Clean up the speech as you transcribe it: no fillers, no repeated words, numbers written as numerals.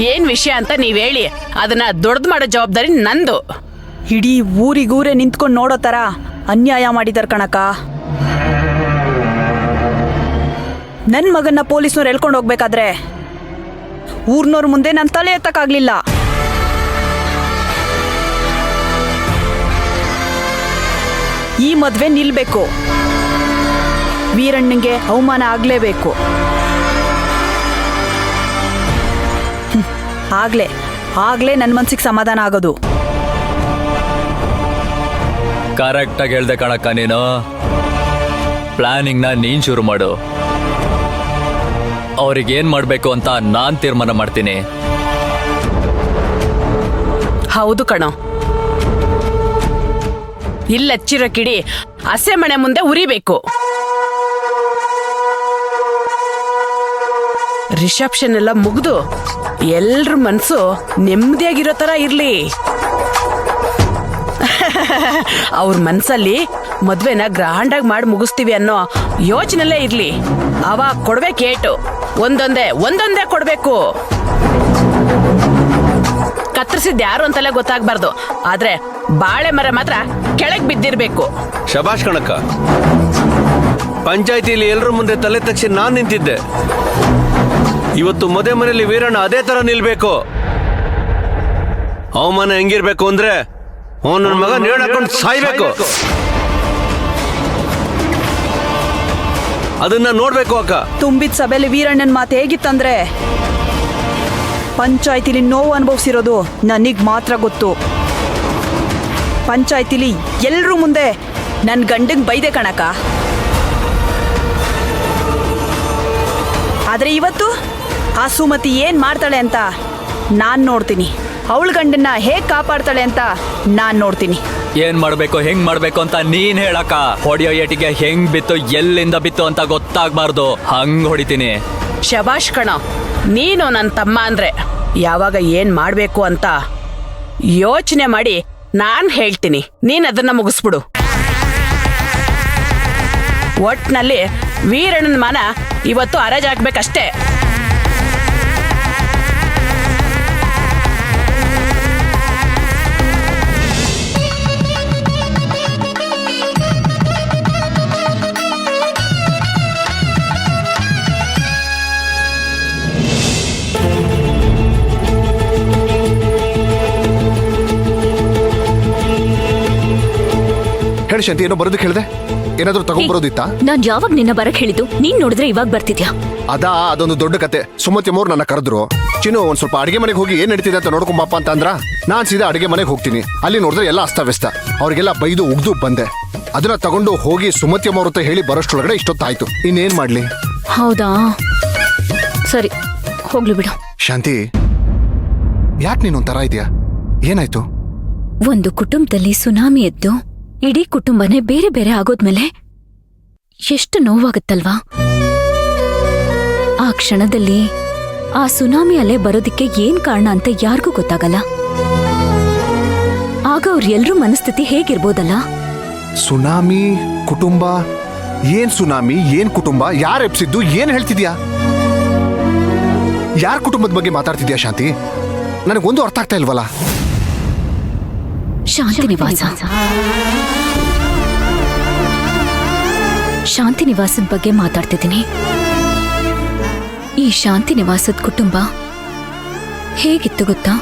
ಏನ್ ವಿಷಯ ಅಂತ ನೀವ್ ಹೇಳಿ, ಅದನ್ನ ದೊಡ್ಡದು ಮಾಡೋ ಜವಾಬ್ದಾರಿ ನಂದು. ಇಡೀ ಊರಿಗೂರೇ ನಿಂತ್ಕೊಂಡು ನೋಡೋ ತರ ಅನ್ಯಾಯ ಮಾಡಿದಾರ ಕಣಕ. ನನ್ ಮಗನ್ನ ಪೊಲೀಸ್ನವ್ರು ಎಳ್ಕೊಂಡು ಹೋಗ್ಬೇಕಾದ್ರೆ ಊರ್ನವ್ರ ಮುಂದೆ ನನ್ನ ತಲೆ ಎತ್ತಕ್ಕಾಗ್ಲಿಲ್ಲ. ಈ ಮದ್ವೆ ನಿಲ್ಬೇಕು, ವೀರಣ್ಣಂಗೆ ಅವಮಾನ ಆಗ್ಲೇಬೇಕು. ಆಗ್ಲೇ ನನ್ನ ಮನ್ಸಿಗೆ ಸಮಾಧಾನ ಆಗೋದು. ಕರೆಕ್ಟ್ ಆಗಿ ಹೇಳ್ದೆ ಕಣಕ್ಕ. ನೀನು ಪ್ಲಾನಿಂಗ್ನ ನೀನ್ ಶುರು ಮಾಡು. ಅವ್ರಿಗೇನ್ ಮಾಡ್ಬೇಕು ಅಂತ ನಾನ್ ತೀರ್ಮಾನ ಮಾಡ್ತೀನಿ. ಹೌದು ಕಣೋ, ಇಲ್ಲಚ್ಚಿರೋ ಕಿಡಿ ಹಸೆ ಮನೆ ಮುಂದೆ ಉರಿಬೇಕು. ರಿಸೆಪ್ಷನ್ ಎಲ್ಲ ಮುಗ್ದು ಎಲ್ರ ಮನ್ಸು ನೆಮ್ಮದಿಯಾಗಿರೋ ತರ ಇರ್ಲಿ. ಅವ್ರ ಮನ್ಸಲ್ಲಿ ಮದ್ವೆನ ಗ್ರ್ಯಾಂಡ್ ಆಗಿ ಮಾಡಿ ಮುಗಿಸ್ತೀವಿ ಅನ್ನೋ ಯೋಚನೆಲ್ಲೇ ಇರ್ಲಿ. ಅವಾಗ ಕೊಡ್ಬೇಕು ಏಟು, ಒಂದೊಂದೇ ಕೊಡ್ಬೇಕು. ಕತ್ತರಿಸಿದ್ ಯಾರು ಅಂತಲೇ ಗೊತ್ತಾಗ್ಬಾರ್ದು, ಆದ್ರೆ ಬಾಳೆ ಮರ ಮಾತ್ರ ಕೆಳಗ್ ಬಿದ್ದಿರ್ಬೇಕು. ಶಬಾಷ್ ಕಣಕ್ಕ. ಪಂಚಾಯತಿಯಲ್ಲಿ ಎಲ್ಲರ ಮುಂದೆ ತಲೆ ತಕ್ಷಣ ನಾನ್ ನಿಂತಿದ್ದೆ. ಇವತ್ತು ಮದುವೆ ಮನೆಯಲ್ಲಿ ವೀರಣ್ಣ ಅದೇ ತರ ನಿಲ್ಬೇಕು. ಅವಮಾನ ಹೆಂಗಿರ್ಬೇಕು ಅಂದ್ರೆ ನನ್ನ ಮಗ ನೇಣು ಹಾಕೊಂಡು ಸಾಯ್ಬೇಕು. ಅದನ್ನ ನೋಡ್ಬೇಕು ಅಕ್ಕ. ತುಂಬಿದ ಸಭೆಯಲ್ಲಿ ವೀರಣ್ಣನ ಮಾತು ಹೇಗಿತ್ತಂದ್ರೆ, ಪಂಚಾಯತಿಲಿ ನೋವು ಅನುಭವಿಸಿರೋದು ನನಗ್ ಮಾತ್ರ ಗೊತ್ತು. ಪಂಚಾಯತಿಲಿ ಎಲ್ರೂ ಮುಂದೆ ನನ್ನ ಗಂಡಂಗ್ ಬೈದೆ ಕಣಕ. ಆದ್ರೆ ಇವತ್ತು ಆ ಸುಮತಿ ಏನ್ ಮಾಡ್ತಾಳೆ ಅಂತ ನಾನ್ ನೋಡ್ತೀನಿ. ಅವಳ ಗಂಡನ್ನ ಹೇಗ್ ಕಾಪಾಡ್ತಾಳೆ ಅಂತ ನಾನ್ ನೋಡ್ತೀನಿ. ಏನ್ ಮಾಡ್ಬೇಕು, ಹೆಂಗ್ ಮಾಡ್ಬೇಕು ಅಂತ ನೀನ್ ಹೇಳಕ್ಕ. ಹೊಡಿಯೋ ಏಟಿಗೆ ಹೆಂಗ್ ಬಿತ್ತು, ಎಲ್ಲಿಂದ ಬಿತ್ತು ಅಂತ ಗೊತ್ತಾಗ್ಬಾರ್ದು, ಹಂಗ್ ಹೊಡಿತೀನಿ. ಶಬಾಷ್ ಕಣ, ನೀನು ನನ್ನ ತಮ್ಮ ಅಂದ್ರೆ ಯಾವಾಗ ಏನ್ ಮಾಡ್ಬೇಕು ಅಂತ ಯೋಚನೆ ಮಾಡಿ ನಾನ್ ಹೇಳ್ತೀನಿ, ನೀನ್ ಅದನ್ನ ಮುಗಿಸ್ಬಿಡು. ಒಟ್ನಲ್ಲಿ ವೀರಣ್ಣನ ಮಾನ ಇವತ್ತು ಹರಾಜಾಗ್ಬೇಕಷ್ಟೇ. ಹೇಳಿ ಶಾಂತಿ, ಏನೋ ಬರೋದಕ್ಕೆ ಹೇಳಿದೆ. ಏನಾದ್ರೂ ತಗೊಂಡ್ಬರೋದಿತ್ತಾ? ನಾನ್ ಯಾವಾಗ ನಿನ್ನ ಬರಕ್ ಹೇಳಿದ್ದು? ನೀನ್ ನೋಡಿದ್ರೆ ಇವಾಗ ಬರ್ತಿದ್ಯಾ? ಅದೊಂದು ದೊಡ್ಡ ಕತೆ. ಸುಮತಿ ಅಮ್ಮವ್ರು ನನ್ನ ಕರೆದ್ರು. ಚಿನ್ನು ಒಂದ್ ಸ್ವಲ್ಪ ಅಡಿಗೆ ಮನೆಗೆ ಹೋಗಿ ಏನ್ ನಡೀತಿದೆ ಅಂತ ನೋಡ್ಕೊಂಬಪ್ಪ ಅಂತ ಅಂದ್ರ, ನಾನ್ ಸೀದಾ ಅಡಿಗೆ ಮನೆಗೆ ಹೋಗ್ತೀನಿ. ಅಲ್ಲಿ ನೋಡಿದ್ರೆ ಎಲ್ಲ ಅಸ್ತವ್ಯಸ್ತ. ಅವ್ರಿಗೆಲ್ಲ ಬೈದು ಉಗ್ದು ಬಂದೆ. ಅದನ್ನ ತಗೊಂಡು ಹೋಗಿ ಸುಮತಿ ಅಮ್ಮವ್ರ ಹತ್ರ ಹೇಳಿ ಬರೋಷ್ಟ್ರೊಳಗಡೆ ಇಷ್ಟೊತ್ತಾಯ್ತು. ಇನ್ನೇನ್ ಮಾಡ್ಲಿ? ಹೌದಾ, ಸರಿ ಹೋಗ್ಲಿ ಬಿಡು. ಶಾಂತಿ, ಯಾಕೆ ನೀನೊಂಥರ ಇದೆಯಾ? ಏನಾಯ್ತು? ಒಂದು ಕುಟುಂಬದಲ್ಲಿ ಸುನಾಮಿ ಎದ್ದು ಇಡೀ ಕುಟುಂಬನೇ ಬೇರೆ ಬೇರೆ ಆಗೋದ್ಮೇಲೆ ಎಷ್ಟು ನೋವಾಗುತ್ತಲ್ವಾ? ಆ ಕ್ಷಣದಲ್ಲಿ ಆ ಸುನಾಮಿ ಅಲೆ ಬರೋದಿಕ್ಕೆ ಏನ್ ಕಾರಣ ಅಂತ ಯಾರಿಗೂ ಗೊತ್ತಾಗಲ್ಲ. ಆಗ ಅವ್ರೆಲ್ರೂ ಮನಸ್ಥಿತಿ ಹೇಗಿರ್ಬೋದಲ್ಲ? ಸುನಾಮಿ, ಕುಟುಂಬ, ಏನ್ ಸುನಾಮಿ, ಏನ್ ಕುಟುಂಬ, ಯಾರು ಎಪ್ಸಿದ್ದು, ಏನ್ ಹೇಳ್ತಿದ್ಯಾ? ಯಾರ ಕುಟುಂಬದ ಬಗ್ಗೆ ಮಾತಾಡ್ತಿದ್ಯಾ ಶಾಂತಿ? ನನಗೊಂದು ಅರ್ಥ ಆಗ್ತಾ ಇಲ್ವಲ್ಲ. ಶಾಂತಿ ನಿವಾಸದ ಬಗ್ಗೆ ಮಾತಾಡ್ತಿದ್ದೀನಿ. ಈ ಶಾಂತಿ ನಿವಾಸದ ಕುಟುಂಬ ಹೇಗಿತ್ತು ಗೊತ್ತಾ?